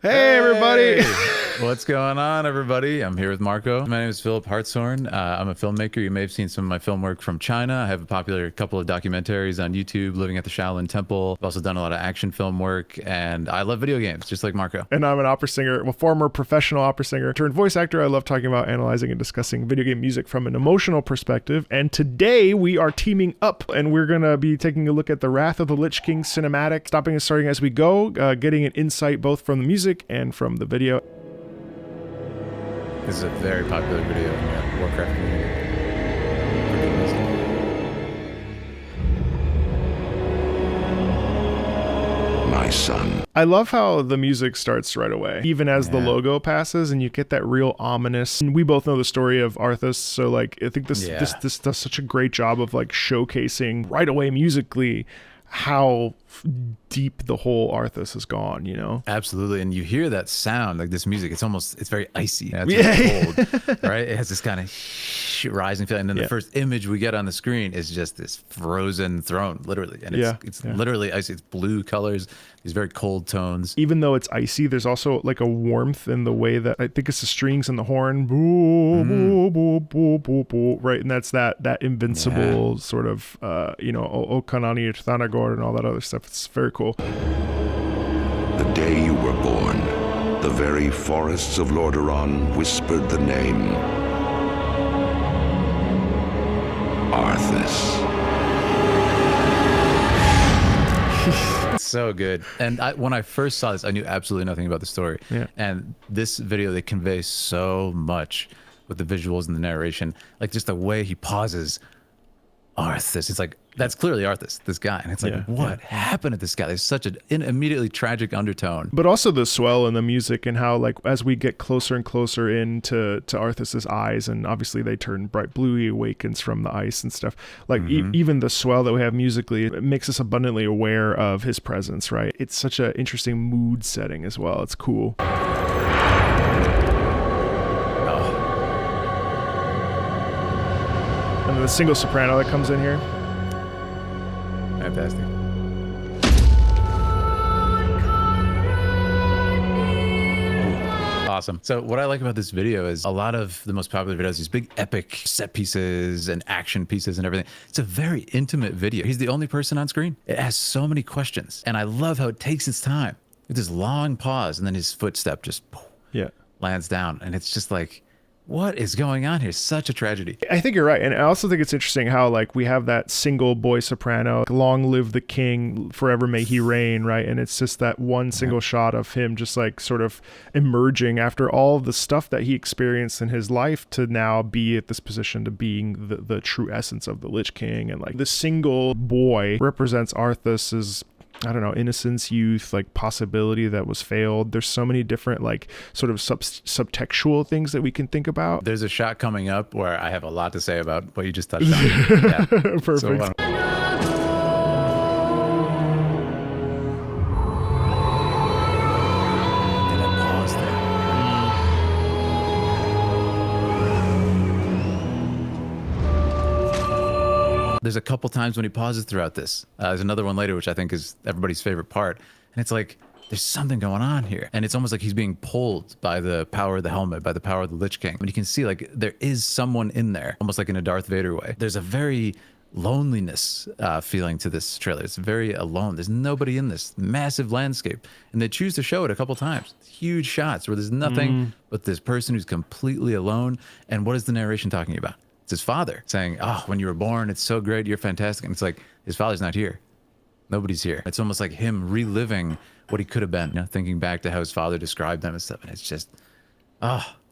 Hey, everybody! What's going on, everybody? I'm here with Marco. My name is Philip Hartshorn. I'm a filmmaker. You may have seen some of my film work from China. I have a popular couple of documentaries on YouTube, living at the Shaolin Temple. I've also done a lot of action film work, and I love video games, just like Marco. And I'm an opera singer. I'm a former professional opera singer turned voice actor. I love talking about analyzing and discussing video game music from an emotional perspective. And today we are teaming up, and we're going to be taking a look at the Wrath of the Lich King cinematic, stopping and starting as we go, getting an insight both from the music and from the video. This is a very popular video in the Warcraft community. My son. I love how the music starts right away, even as the logo passes, and you get that real ominous. And we both know the story of ARTHAS, so like I think this does such a great job of like showcasing right away musically how deep the whole ARTHAS has gone, you know? Absolutely. And you hear that sound, like this music, it's very icy. It's very cold, right? It has this kind of rising feeling. And then the first image we get on the screen is just this frozen throne, literally. And it's literally icy. It's blue colors, these very cold tones. Even though it's icy, there's also like a warmth in the way that I think it's the strings and the horn, right? And that's that invincible sort of, O Kanani Thanagor and all that other stuff. It's very cool. The day you were born, the very forests of Lordaeron whispered the name ARTHAS. So good. And when I first saw this, I knew absolutely nothing about the story. Yeah. And this video, they convey so much with the visuals and the narration. Like just the way he pauses, ARTHAS. It's like, that's clearly ARTHAS, this guy. And it's like, what happened to this guy? There's such an immediately tragic undertone. But also the swell in the music and how, like, as we get closer and closer into ARTHAS's eyes, and obviously they turn bright blue, he awakens from the ice and stuff. Like, even the swell that we have musically, it makes us abundantly aware of his presence, right? It's such an interesting mood setting as well. It's cool. And then the single soprano that comes in here. Fantastic. Awesome. So what I like about this video is a lot of the most popular videos, these big epic set pieces and action pieces and everything. It's a very intimate video. He's the only person on screen. It has so many questions. And I love how it takes its time with this long pause, and then his footstep just lands down. And it's just like, what is going on here? Such a tragedy. I think you're right. And I also think it's interesting how, like, we have that single boy soprano, long live the king, forever may he reign, right? And it's just that one single shot of him just like sort of emerging after all of the stuff that he experienced in his life to now be at this position to being the true essence of the Lich King. And like the single boy represents ARTHAS's, I don't know, innocence, youth, like possibility that was failed. There's so many different like sort of subtextual things that we can think about. There's a shot coming up where I have a lot to say about what you just touched on. Yeah. Perfect. So, there's a couple times when he pauses throughout this. There's another one later, which I think is everybody's favorite part. And it's like, there's something going on here. And it's almost like he's being pulled by the power of the helmet, by the power of the Lich King. And you can see like there is someone in there, almost like in a Darth Vader way. There's a very loneliness feeling to this trailer. It's very alone. There's nobody in this massive landscape. And they choose to show it a couple times. Huge shots where there's nothing but this person who's completely alone. And what is the narration talking about? It's his father saying, oh, when you were born, it's so great, you're fantastic. And it's like, his father's not here. Nobody's here. It's almost like him reliving what he could have been, thinking back to how his father described them and stuff. And it's just,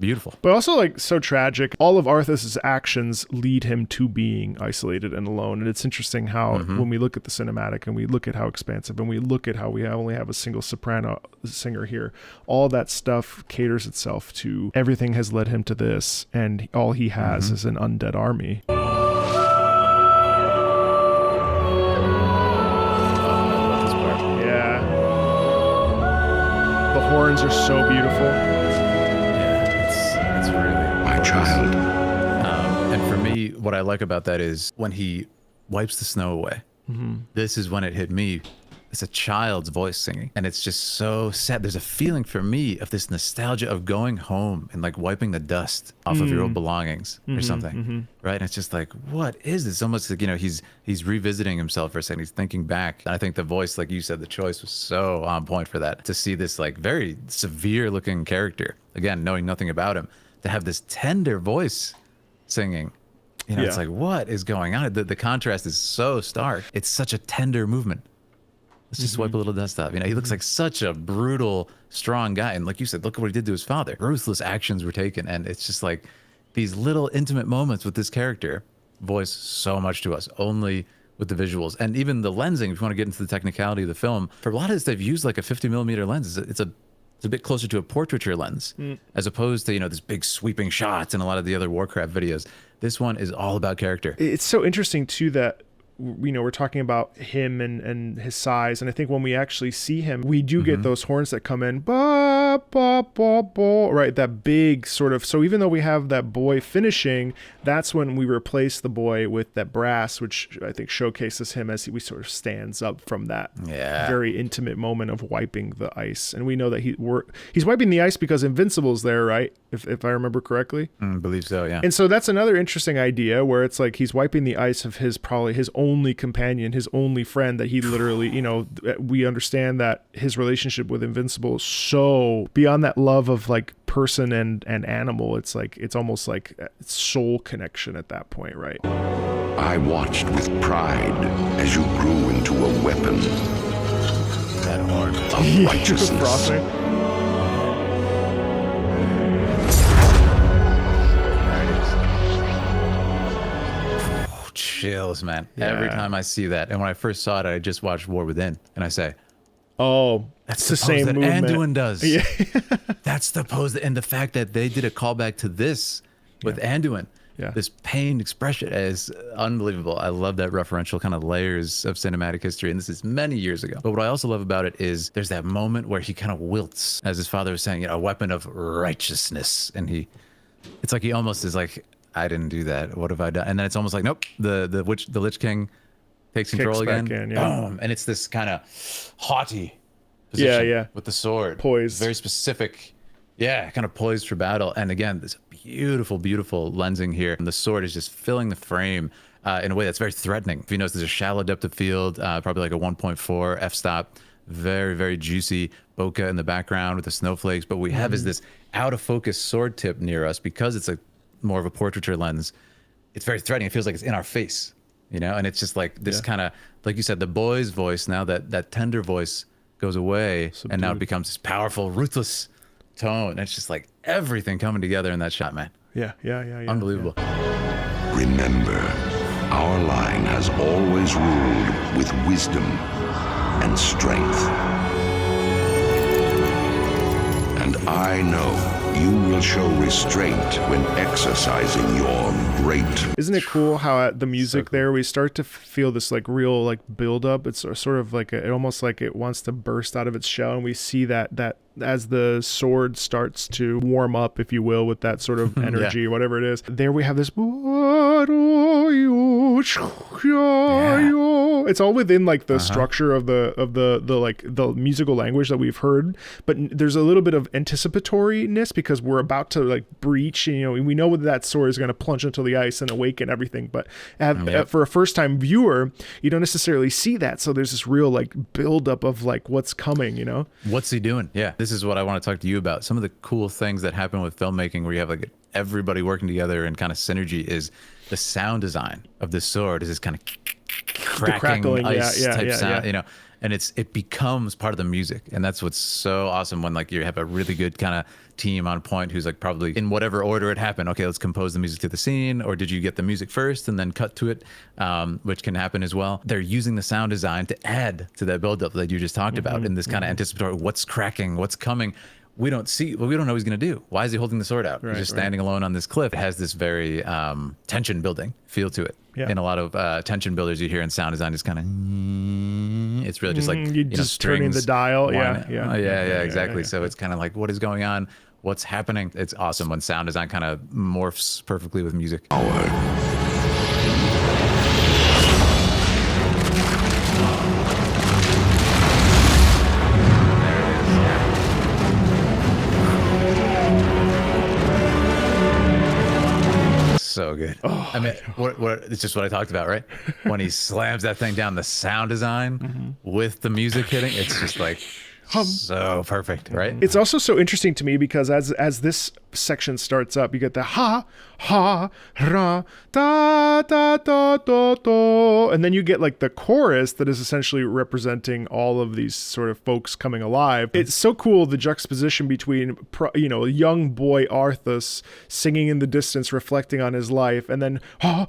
beautiful. But also like so tragic. All of Arthas's actions lead him to being isolated and alone. And it's interesting how when we look at the cinematic and we look at how expansive and we look at how we only have a single soprano singer here, all that stuff caters itself to everything has led him to this. And all he has is an undead army. Yeah. The horns are so beautiful. Child. And for me, what I like about that is when he wipes the snow away. This is when it hit me it's a child's voice singing, and it's just so sad. There's a feeling for me of this nostalgia of going home and like wiping the dust off of your old belongings or something, right? And it's just like, what is this? Almost like, you know, he's revisiting himself for a second. He's thinking back. And I think the voice, like you said, the choice was so on point for that. To see this like very severe looking character, again, knowing nothing about him, to have this tender voice singing. You know, it's like, what is going on? The contrast is so stark. It's such a tender movement. Let's just wipe a little dust off. You know, he looks like such a brutal, strong guy. And like you said, look at what he did to his father. Ruthless actions were taken. And it's just like these little intimate moments with this character voice so much to us, only with the visuals. And even the lensing, if you want to get into the technicality of the film, for a lot of this, they've used like a 50 millimeter lens. It's a bit closer to a portraiture lens, as opposed to, you know, this big sweeping shots in a lot of the other Warcraft videos. This one is all about character. It's so interesting too that, you know, we're talking about him and his size, and I think when we actually see him, we do get those horns that come in, ba, ba, ba, ba, right? That big sort of. So even though we have that boy finishing, that's when we replace the boy with that brass, which I think showcases him as he sort of stands up from that very intimate moment of wiping the ice. And we know that he's wiping the ice because Invincible's there, right? If I remember correctly. I believe so, yeah. And so that's another interesting idea where it's like he's wiping the ice of probably his only companion, his only friend that he literally, you know, we understand that his relationship with Invincible is so beyond that love of like person and animal. It's like, it's almost like soul connection at that point, right? I watched with pride as you grew into a weapon That horn. of righteousness. Frosting. Chills, man. Every time I see that. And when I first saw it, I just watched War Within, and I say, oh, that's the same that movement Anduin does. Yeah. That's the pose. And the fact that they did a callback to this with Anduin, this pained expression is unbelievable. I love that referential kind of layers of cinematic history. And this is many years ago. But what I also love about it is there's that moment where he kind of wilts, as his father was saying, you know, a weapon of righteousness. And it's like he almost is like, I didn't do that. What have I done? And then it's almost like, nope, the Lich King takes control again. Boom. And it's this kind of haughty position with the sword. Poised. Very specific. Yeah, kind of poised for battle. And again, this beautiful, beautiful lensing here. And the sword is just filling the frame in a way that's very threatening. If you notice, there's a shallow depth of field, probably like a 1.4 f-stop. Very, very juicy bokeh in the background with the snowflakes. But what we have is this out of focus sword tip near us because it's more of a portraiture lens. It's very threatening. It feels like it's in our face, you know? And it's just like this kind of, like you said, the boy's voice, now that tender voice goes away, and now it becomes this powerful, ruthless tone. And it's just like everything coming together in that shot, man. Yeah. Unbelievable. Remember, our line has always ruled with wisdom and strength. And I know you will show restraint when exercising your great. Isn't it cool how at the music there we start to feel this like real like build up? It's sort of like it almost like it wants to burst out of its shell, and we see that as the sword starts to warm up, if you will, with that sort of energy, whatever it is. There we have this. It's all within like the structure of the like the musical language that we've heard, but there's a little bit of anticipatoriness because we're about to like breach, and, you know, we know that sword is going to plunge into the ice and awaken everything, but for a first time viewer, you don't necessarily see that. So there's this real like build up of like what's coming, you know? What's he doing? Yeah. This is what I want to talk to you about. Some of the cool things that happen with filmmaking where you have like everybody working together and kind of synergy is the sound design of the sword is this kind of cracking ice type sound, you know, and it becomes part of the music. And that's what's so awesome when like you have a really good kind of team on point who's like probably in whatever order it happened. Okay, let's compose the music to the scene, or did you get the music first and then cut to it, which can happen as well. They're using the sound design to add to that buildup that you just talked about in this kind of anticipatory, what's cracking, what's coming. We don't know what he's going to do. Why is he holding the sword out? He's just standing alone on this cliff. It has this very tension building feel to it. In a lot of tension builders you hear in sound design, it's kind of, it's really just like, you just turning the dial. Yeah, exactly. So it's kind of like, what is going on? What's happening? It's awesome when sound design kind of morphs perfectly with music. good. I mean, it's just what I talked about, right? When he slams that thing down, the sound design with the music hitting, it's just like so perfect, right? It's also so interesting to me because as this section starts up, you get the ha ha ra da da da da da, and then you get like the chorus that is essentially representing all of these sort of folks coming alive. It's so cool, the juxtaposition between a young boy Arthas singing in the distance, reflecting on his life, and then ha.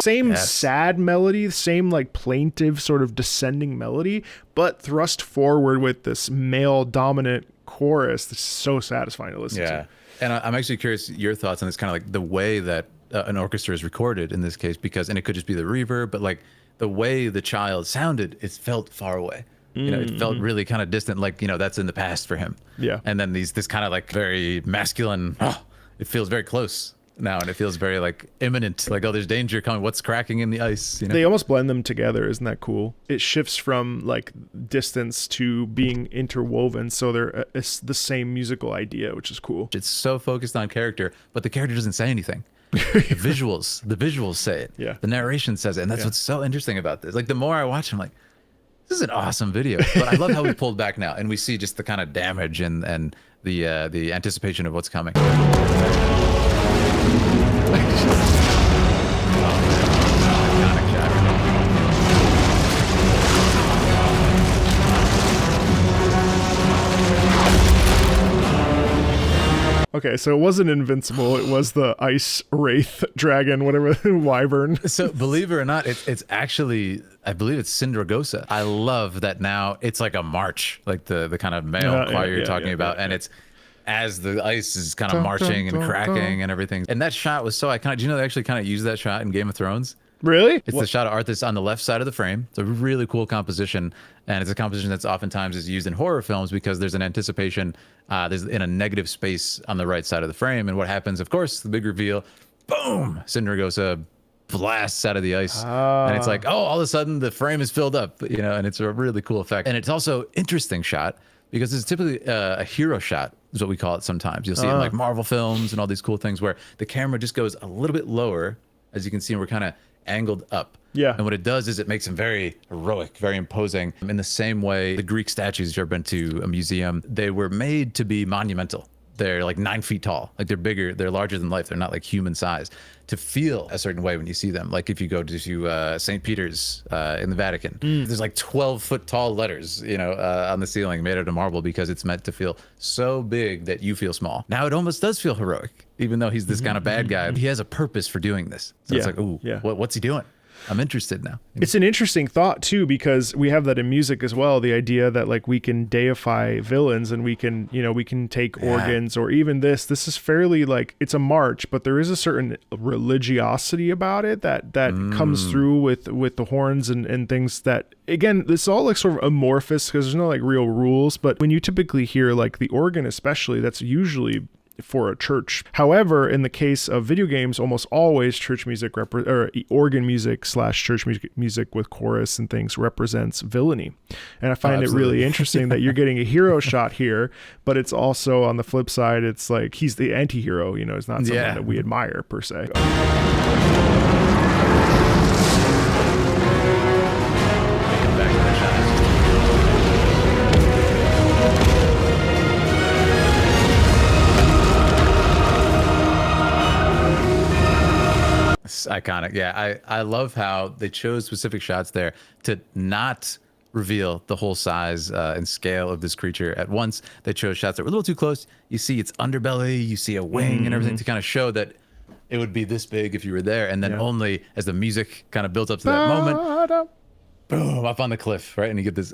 Same sad melody, same like plaintive sort of descending melody, but thrust forward with this male dominant chorus that's so satisfying to listen to. And I'm actually curious your thoughts on this, kind of like the way that an orchestra is recorded in this case, and it could just be the reverb, but like the way the child sounded, it felt far away. It felt really kind of distant, like, that's in the past for him. Yeah. And then this kind of like very masculine, it feels very close now, and it feels very like imminent, like, oh, there's danger coming, what's cracking in the ice. They almost blend them together. Isn't that cool? It shifts from like distance to being interwoven, so it's the same musical idea, which is cool. It's so focused on character, but the character doesn't say anything. The visuals say it. Yeah. The narration says it, and that's what's so interesting about this. Like, the more I watch, I'm like, this is an awesome video. But I love how we pulled back now, and we see just the kind of damage and the anticipation of what's coming. Okay, so it wasn't Invincible. It was the Ice Wraith Dragon, whatever, Wyvern. So believe it or not, it's actually, I believe it's Sindragosa. I love that now it's like a march, like the kind of male choir you're talking about. And it's as the ice is kind of marching and cracking and everything. And that shot was so iconic. Do you know they actually kind of used that shot in Game of Thrones? Really? It's the shot of Arthas on the left side of the frame. It's a really cool composition, and it's a composition that's oftentimes is used in horror films because there's an anticipation. There's in a negative space on the right side of the frame, and what happens, of course, the big reveal, boom, Sindragosa blasts out of the ice, and it's like, oh, all of a sudden the frame is filled up, and it's a really cool effect. And it's also interesting shot because it's typically a hero shot, is what we call it sometimes. You'll see it in like Marvel films and all these cool things where the camera just goes a little bit lower, as you can see, and we're kind of angled up. Yeah. And what it does is it makes them very heroic, very imposing. In the same way, the Greek statues, if you've ever been to a museum, they were made to be monumental. They're like 9 feet tall. Like, they're bigger, they're larger than life. They're not like human size. To feel a certain way when you see them, like if you go to St. Peter's in the Vatican, there's like 12-foot tall letters, on the ceiling made out of marble because it's meant to feel so big that you feel small. Now it almost does feel heroic, even though he's this kind of bad guy. He has a purpose for doing this. So it's like, ooh, what's he doing? I'm interested now. It's an interesting thought too, because we have that in music as well. The idea that like we can deify villains and we can take organs, or even this is fairly like, it's a march, but there is a certain religiosity about it that comes through with the horns and things that, again, it's all like sort of amorphous because there's no like real rules. But when you typically hear like the organ, especially, that's usually for a church. However, in the case of video games, almost always church music or organ music / church music with chorus and things represents villainy. And I find it really interesting that you're getting a hero shot here, but it's also on the flip side, it's like he's the anti-hero, it's not someone that we admire per se. Iconic. I love how they chose specific shots there to not reveal the whole size and scale of this creature at once. They chose shots that were a little too close. You see its underbelly, you see a wing and everything to kind of show that it would be this big if you were there. And then only as the music kind of builds up to that moment, boom, up on the cliff, right? And you get this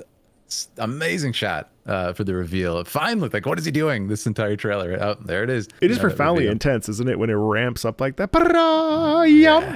amazing shot for the reveal. Finally, like, what is he doing this entire trailer? Oh, there it is. It is profoundly intense, isn't it, when it ramps up like that?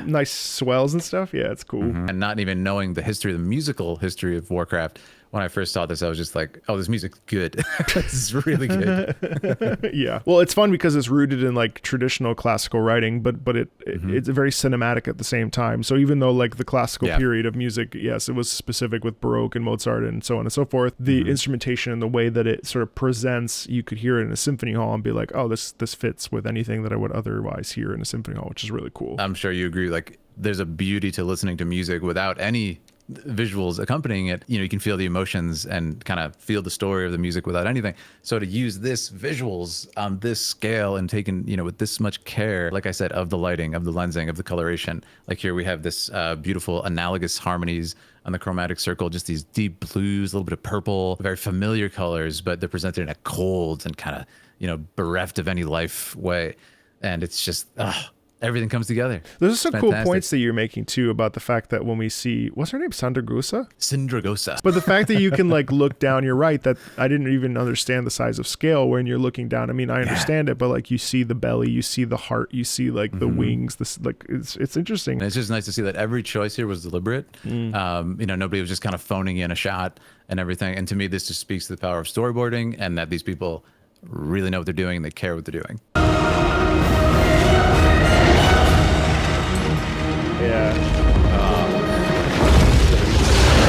Nice swells and stuff. Yeah, it's cool. And not even knowing the history, the musical history of Warcraft, when I first saw this, I was just like, oh, this music's good. This is really good. Yeah. Well, it's fun because it's rooted in like traditional classical writing, but it's very cinematic at the same time. So even though like the classical period of music, yes, it was specific with Baroque and Mozart and so on and so forth, the instrumentation and the way that it sort of presents, you could hear it in a symphony hall and be like, oh, this fits with anything that I would otherwise hear in a symphony hall, which is really cool. I'm sure you agree. Like, there's a beauty to listening to music without any visuals accompanying it. You know, you can feel the emotions and kind of feel the story of the music without anything. So to use this visuals on this scale and taken, you know, with this much care, like I said, of the lighting, of the lensing, of the coloration, like here we have this beautiful analogous harmonies on the chromatic circle, just these deep blues, a little bit of purple, very familiar colors, but they're presented in a cold and kind of, you know, bereft of any life way. And it's just, everything comes together. There's some cool points that you're making too about the fact that when we see, what's her name? Sandragosa? Sindragosa. But the fact that you can like look down, you're right, that I didn't even understand the size of scale when you're looking down. I mean, I understand it, but like you see the belly, you see the heart, you see like the wings, this like it's interesting. And it's just nice to see that every choice here was deliberate. You know, nobody was just kind of phoning in a shot and everything. And to me, this just speaks to the power of storyboarding and that these people really know what they're doing and they care what they're doing. Yeah.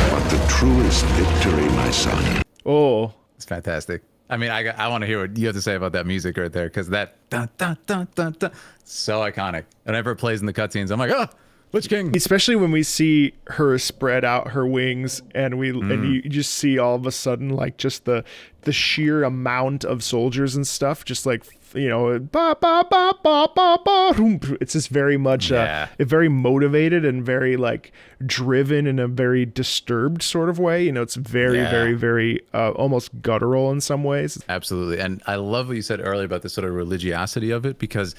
But the truest victory, my son. Oh, it's fantastic. I mean, I want to hear what you have to say about that music right there, because that dun, dun, dun, dun, dun, so iconic. Whenever it plays in the cutscenes, I'm like, oh, Lich King. Especially when we see her spread out her wings and and you just see all of a sudden like just the sheer amount of soldiers and stuff, just like, you know, ba, ba, ba, ba, ba, ba. It's just very much very motivated and very like driven in a very disturbed sort of way. You know, it's very almost guttural in some ways. Absolutely. And I love what you said earlier about the sort of religiosity of it, because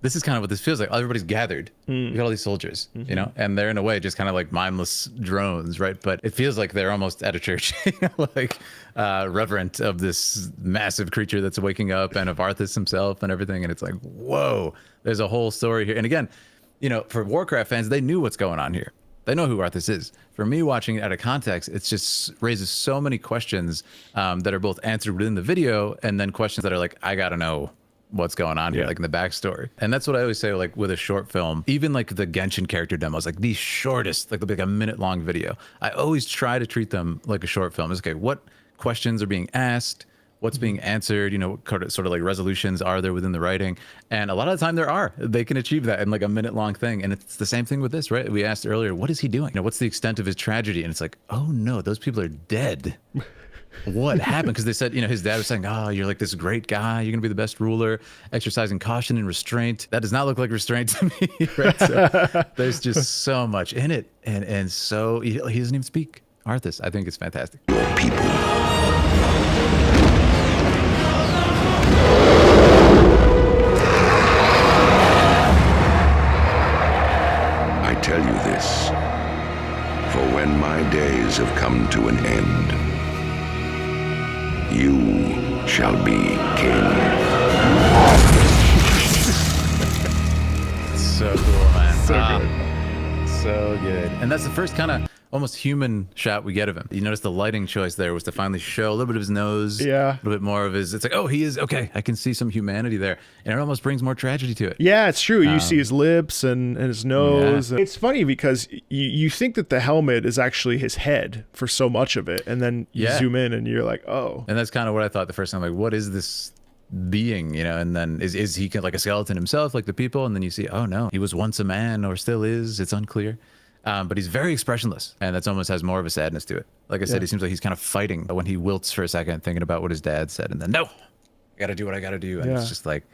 this is kind of what this feels like. Everybody's gathered. You got all these soldiers, you know, and they're in a way just kind of like mindless drones, right? But it feels like they're almost at a church, like reverent of this massive creature that's waking up and of Arthas himself and everything. And it's like, whoa, there's a whole story here. And again, you know, for Warcraft fans, they knew what's going on here. They know who Arthas is. For me, watching it out of context, it just raises so many questions that are both answered within the video and then questions that are like, I got to know what's going on here, like in the backstory. And that's what I always say, like with a short film, even like the Genshin character demos, like the shortest, like a minute-long video, I always try to treat them like a short film. It's okay, what questions are being asked? What's being answered? You know, what sort of like resolutions are there within the writing? And a lot of the time they can achieve that in like a minute-long thing. And it's the same thing with this, right? We asked earlier, what is he doing? You know, what's the extent of his tragedy? And it's like, oh no, those people are dead. What happened? Because they said, you know, his dad was saying, oh, you're like this great guy, you're gonna be the best ruler, exercising caution and restraint. That does not look like restraint to me, right? So there's just so much in it, and so he doesn't even speak Arthas. I think it's fantastic. Your people. I tell you this, for when my days have come to an end, you shall be king. So cool, man. So good. So good. And that's the first kind of almost human shot we get of him. You notice the lighting choice there was to finally show a little bit of his nose, a little bit more of his, it's like, oh, he is, okay, I can see some humanity there. And it almost brings more tragedy to it. Yeah, it's true. You see his lips and his nose. Yeah. It's funny because you think that the helmet is actually his head for so much of it. And then you zoom in and you're like, oh. And that's kind of what I thought the first time, like, what is this being, you know? And then is he like a skeleton himself, like the people? And then you see, oh no, he was once a man or still is, it's unclear. But he's very expressionless, and that's almost has more of a sadness to it. Like I said, he seems like he's kind of fighting when he wilts for a second, thinking about what his dad said, and then, no, I got to do what I got to do. And it's just like,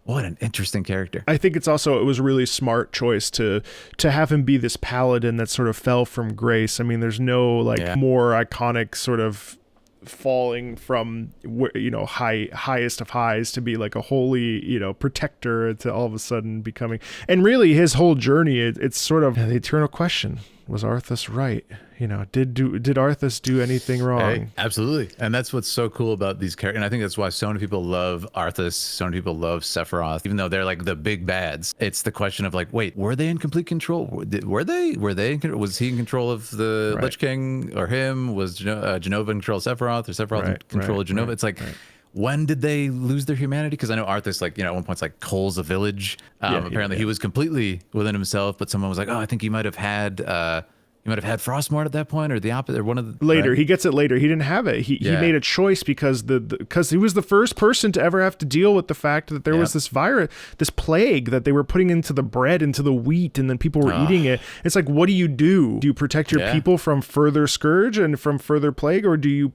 what an interesting character. I think it was a really smart choice to have him be this paladin that sort of fell from grace. I mean, there's no like more iconic sort of falling from, you know, highest of highs to be like a holy, you know, protector, to all of a sudden becoming, and really his whole journey, it's sort of the eternal question, was Arthas right? You know, did Arthas do anything wrong? Hey, absolutely. And that's what's so cool about these characters. And I think that's why so many people love Arthas, so many people love Sephiroth, even though they're like the big bads. It's the question of like, wait, were they in complete control? Were they? Was he in control of the Lich King or him? Was Jenova in control of Sephiroth or Sephiroth in control of Jenova? It's like, when did they lose their humanity? Because I know Arthas, like, you know, at one point, like, culls a village. Apparently, he was completely within himself, but someone was like, oh, I think he might have had Frostmourne at that point, or the opposite, or one of the later. He gets it later. He didn't have it. He made a choice because because he was the first person to ever have to deal with the fact that there was this virus, this plague that they were putting into the bread, into the wheat, and then people were eating it. It's like, what do you do? Do you protect your people from further scourge and from further plague, or do you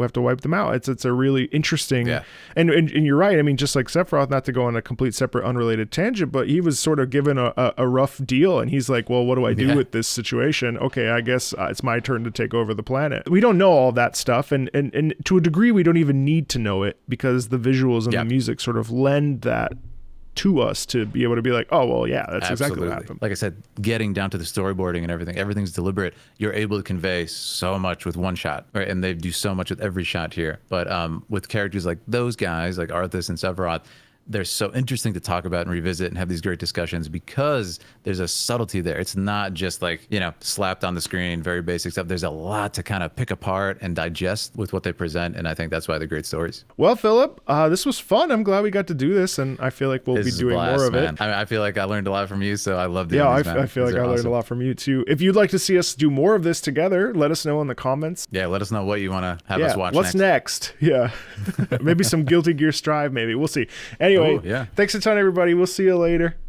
have to wipe them out? It's a really interesting. And you're right. I mean, just like Sephiroth, not to go on a complete separate unrelated tangent, but he was sort of given a rough deal, and he's like, well, what do I do with this situation? Okay, I guess it's my turn to take over the planet. We don't know all that stuff, and to a degree we don't even need to know it, because the visuals and the music sort of lend that to us to be able to be like, oh, well, yeah, that's exactly what happened. Like I said, getting down to the storyboarding and everything's deliberate. You're able to convey so much with one shot, right? And they do so much with every shot here. But with characters like those guys, like Arthas and Sephiroth, they're so interesting to talk about and revisit and have these great discussions, because there's a subtlety there. It's not just like, you know, slapped on the screen, very basic stuff. There's a lot to kind of pick apart and digest with what they present, and I think that's why they're great stories. Well, Philip, this was fun. I'm glad we got to do this, and I feel like we'll be doing more of it. I feel like I learned a lot from you, so I love doing these, man. I feel like I learned a lot from you too. If you'd like to see us do more of this together, let us know in the comments. Yeah, let us know what you want to have us watch what's next. Yeah. Maybe some Guilty Gear Strive, maybe. We'll see. Anyway, thanks a ton, everybody. We'll see you later.